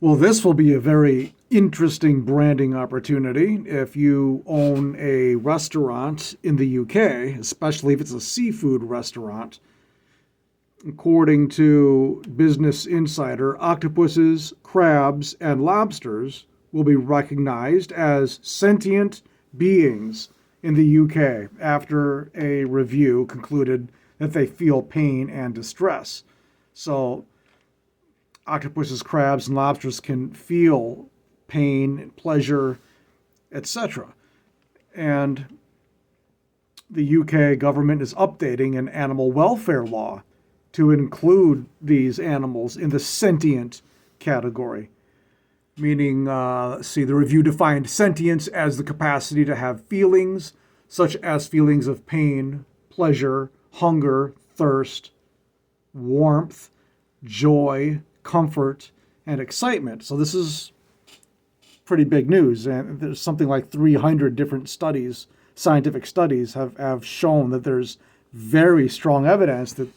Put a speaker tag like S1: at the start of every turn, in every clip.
S1: Well, this will be a very interesting branding opportunity if you own a restaurant in the UK, especially if it's a seafood restaurant. According to Business Insider, octopuses, crabs, and lobsters will be recognized as sentient beings in the UK after a review concluded that they feel pain and distress. So, octopuses, crabs, and lobsters can feel pain, pleasure, etc. And the UK government is updating an animal welfare law to include these animals in the sentient category. Meaning, the review defined sentience as the capacity to have feelings, such as feelings of pain, pleasure, hunger, thirst, warmth, joy, comfort, and excitement. So this is pretty big news. And there's something like 300 different studies, scientific studies, have shown that there's very strong evidence that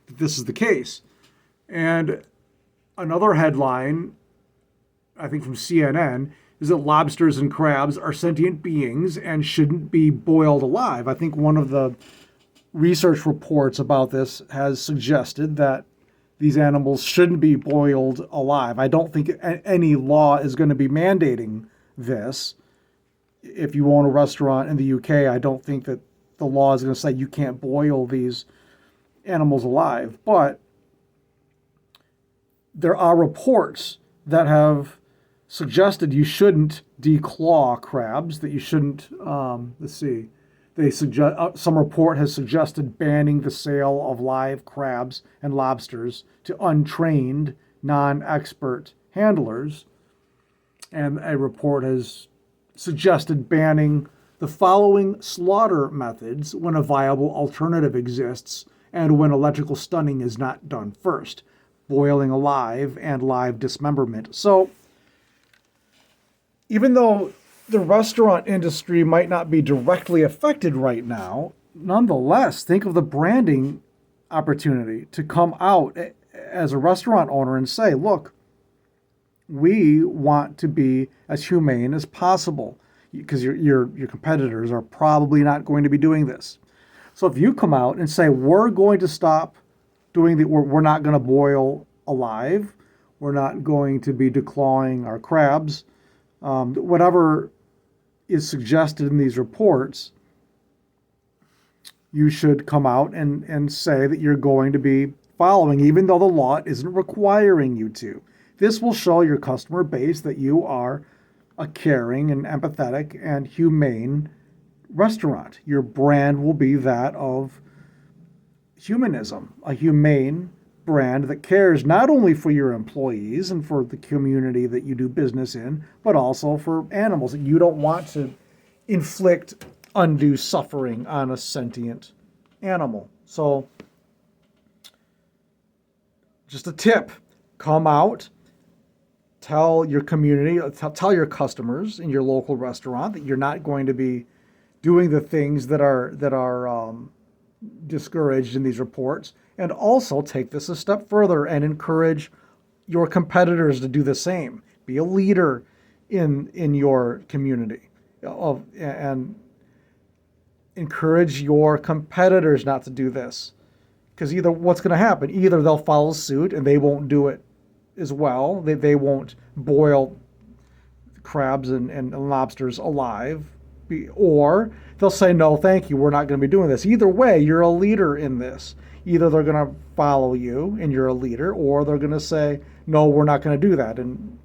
S1: this is the case. And another headline, I think from CNN, is that lobsters and crabs are sentient beings and shouldn't be boiled alive. I think one of the research reports about this has suggested that these animals shouldn't be boiled alive. I don't think any law is going to be mandating this. If you own a restaurant in the UK, I don't think that the law is going to say you can't boil these animals alive. But there are reports that have suggested you shouldn't declaw crabs, that you shouldn't, some report has suggested banning the sale of live crabs and lobsters to untrained, non-expert handlers. And a report has suggested banning the following slaughter methods when a viable alternative exists and when electrical stunning is not done first: boiling alive and live dismemberment. So, even though the restaurant industry might not be directly affected right now, nonetheless, think of the branding opportunity to come out as a restaurant owner and say, look, we want to be as humane as possible, because your competitors are probably not going to be doing this. So if you come out and say, we're going to stop we're not going to boil alive, we're not going to be declawing our crabs, whatever is suggested in these reports, you should come out and say that you're going to be following, even though the law isn't requiring you to. This will show your customer base that you are a caring and empathetic and humane restaurant. Your brand will be that of humanism, a humane brand that cares not only for your employees and for the community that you do business in, but also for animals. You don't want to inflict undue suffering on a sentient animal. So, just a tip: come out, tell your community, tell your customers in your local restaurant that you're not going to be doing the things that are discouraged in these reports, and also take this a step further and encourage your competitors to do the same. Be a leader in your community, and encourage your competitors not to do this. Because either what's going to happen, either they'll follow suit and they won't do it as well. They won't boil crabs and lobsters alive, or they'll say, no, thank you, we're not going to be doing this. Either way, you're a leader in this. Either they're going to follow you and you're a leader, or they're going to say, no, we're not going to do that. And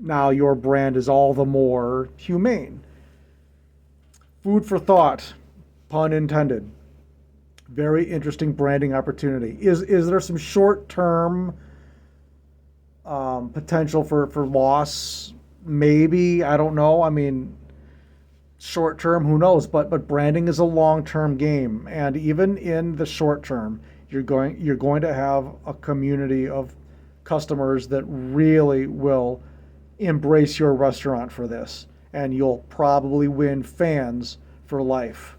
S1: now your brand is all the more humane. Food for thought, pun intended. Very interesting branding opportunity. Is there some short-term potential for loss? Maybe, I don't know. I mean, short term, who knows? But branding is a long-term game, and even in the short term, you're going to have a community of customers that really will embrace your restaurant for this, and you'll probably win fans for life.